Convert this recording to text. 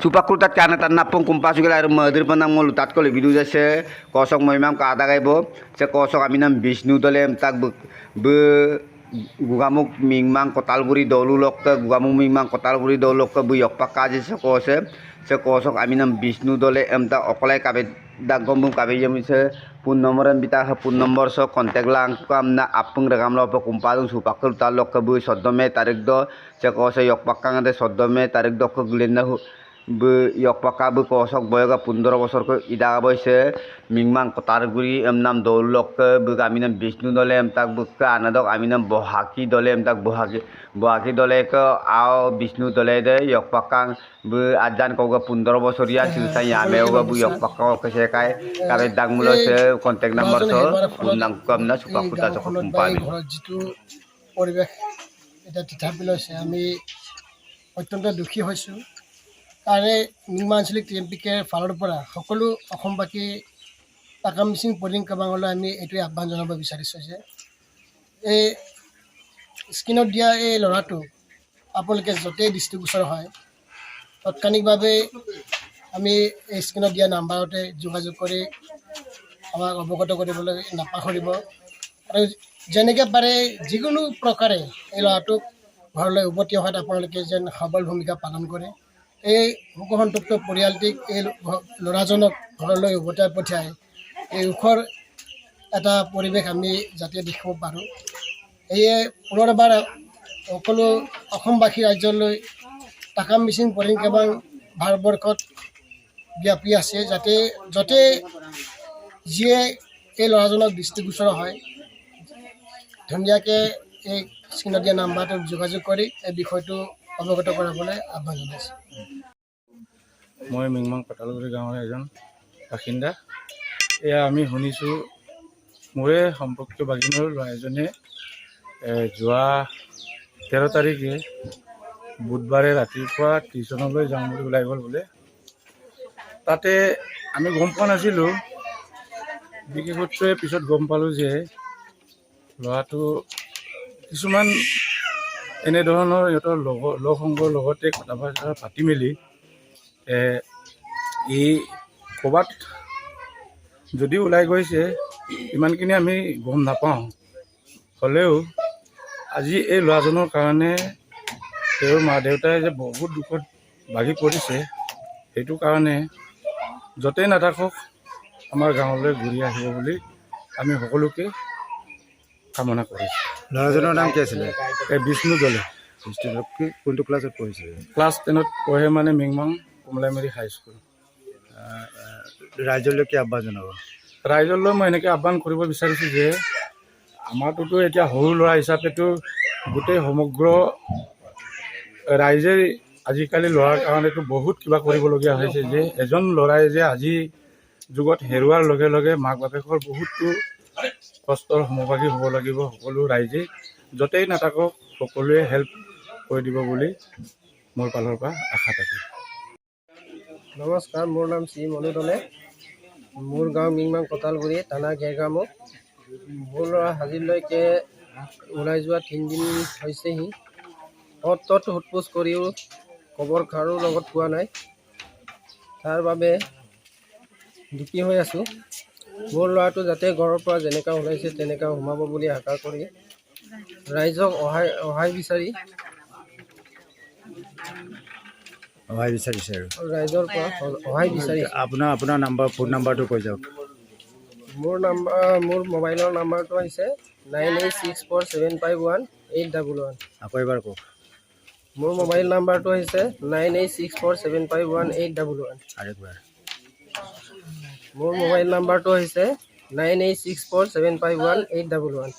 Supakutat karena tanapung kumpas juga air madir panang mulutat ko lebih dulu se kosong memang ke ada kaibo se kosong aminam Vishnu dolem tak be gugamuk mingmang kotalguri dolu lokka gugamuk mingmang kotalguri dolu lokka bu yok pakaje se kosong aminam Vishnu dole emta okolai kabe dagombum kabe yemi se pun nomoran bita ha pun nomor so kontak lang kam na apung regam lo kumpadung supakul tal lokka bu sodome tarik do se kosong yok pakang ade sodome tarik do ko gulenda be yok paka be kosok boyoga 15 বছর ko ida boise mingmang kotarguri emnam dolok ke be aminam Vishnu dole em tak be ka anadok aminam bohaki dole em tak bohaki dole ke ao Vishnu dole de yok pakang be ajan ko ga 15 বছর ya silsa ya me ga bu yok pakka ke se kai kabe dangmulo se contact number so punang kamna supakuta so kumpani jitu পৰিবেশ এটা তিতাপিল হৈছে আমি অত্যন্ত দুখী হৈছোঁ তাৰে নিৰ্মা আঞ্চলিক টিএমপিকে ফালৰ পৰা সকলো অসমবাসী টাকা মিচিং পলিং কাবাঙলৈ আমি এইটোৱে আহ্বান জনাব বিচাৰিছোঁ যে এই স্ক্ৰীণত দিয়া এই ল'ৰাটো আপোনালোকে য'তেই দৃষ্টিগোচৰ হয় তৎক্ষণিকভাৱে আমি এই স্ক্ৰীণত দিয়া নাম্বাৰতে যোগাযোগ কৰি আমাক অৱগত কৰিবলৈ নাপাহৰিব আৰু যেনেকৈ পাৰে যিকোনো প্ৰকাৰে এই ল'ৰাটোক ঘৰলৈ উভতি অহাত আপোনালোকে যেন সবল ভূমিকা পালন কৰে এই শোকসন্তপ্ত পৰিয়ালটিক এই ল'ৰাজনক ঘৰলৈ উভতাই পঠিয়াই এই সুখৰ এটা পৰিৱেশ আমি যাতে দেখিব পাৰোঁ এয়ে পুনৰবাৰ সকলো অসমবাসী ৰাজ্যলৈ টাকা মিচিং পলিং কেৱল ভাৰতবৰ্ষত ব্যাপী আছে যাতে য'তে যিয়ে এই ল'ৰাজনক দৃষ্টিগোচৰ হয় ধুনীয়াকৈ এই স্ক্ৰীণত দিয়া নাম্বাৰটোত যোগাযোগ কৰি এই বিষয়টো অৱগত কৰাবলৈ আহ্বান জনাইছোঁ মই মিংমাং পাতালগুৰি গাঁৱৰ এজন বাসিন্দা এয়া আমি শুনিছোঁ মোৰে সম্পৰ্কীয় বাগিনৰ ল'ৰা এজনে যোৱা 13 তাৰিখে বুধবাৰে ৰাতিপুৱা টিউশ্যনলৈ যাওঁ বুলি ওলাই গ'ল বোলে তাতে আমি গম পোৱা নাছিলোঁ বিশেষত্বে পিছত গম পালোঁ যে ল'ৰাটো কিছুমান এনেধৰণৰ সিহঁতৰ লগ সংগৰ লগতে কথা বতৰা পাতি মেলি এই ক'ৰবাত যদি ওলাই গৈছে ইমানখিনি আমি গম নাপাওঁ হ'লেও আজি এই ল'ৰাজনৰ কাৰণে তেওঁৰ মা দেউতাই যে বহুত দুখত ভাগি পৰিছে সেইটো কাৰণে য'তেই নাথাকক আমাৰ গাঁৱলৈ ঘূৰি আহিব বুলি আমি সকলোকে কামনা কৰিছোঁ ল'ৰাজনৰ নাম কি আছিলে বিষ্ণু দলে কোনটো ক্লাছত পঢ়িছে ক্লাছ 10ত পঢ়ে মানে মিংমাং কমলাইমাৰী হাইস্কুল ৰাইজলৈ কি আহ্বান জনাব ৰাইজলৈ মই এনেকৈ আহ্বান কৰিব বিচাৰিছোঁ যে আমাৰটোতো এতিয়া সৰু ল'ৰা হিচাপেতো গোটেই সমগ্ৰ ৰাইজে আজিকালি ল'ৰাৰ কাৰণেতো বহুত কিবা কৰিবলগীয়া হৈছে যে এজন ল'ৰাই যে আজি যুগত হেৰুৱাৰ লগে লগে মাক বাপেকৰ বহুতো কষ্টৰ সমভাগী হ'ব লাগিব সকলো ৰাইজে য'তেই নাথাকক সকলোৱে হেল্প কৰি দিব বুলি মোৰ ফালৰ পৰা আশা থাকে নমস্কাৰ মোৰ নাম শ্ৰী মনু দলে মোৰ গাঁও মিংমাং কটালগুৰি থানা গেৰগামুখ মোৰ ল'ৰা আজিলৈকে ওলাই যোৱা 3 দিন হৈছেহি তত সোধপোছ কৰিও খবৰ কাৰো লগত পোৱা নাই তাৰ বাবে দুখী হৈ আছোঁ মোৰ ল'ৰাটো যাতে ঘৰৰ পৰা যেনেকুৱা ওলাইছে তেনেকুৱা সোমাব বুলি আশা কৰি ৰাইজক সহায় বিচাৰিছে আৰু ৰাইজৰ পৰা সহায় বিচাৰিছে আপোনাৰ নাম্বাৰ ফোন নাম্বাৰটো কৈ যাওক মোৰ মোবাইলৰ নাম্বাৰটো হৈছে 9864751811 আকৌ এবাৰ কওক মোৰ মোবাইল নাম্বাৰটো হৈছে 9864751811 আৰেকবাৰ মোৰ মোবাইল নাম্বাৰটো হৈছে 9864751811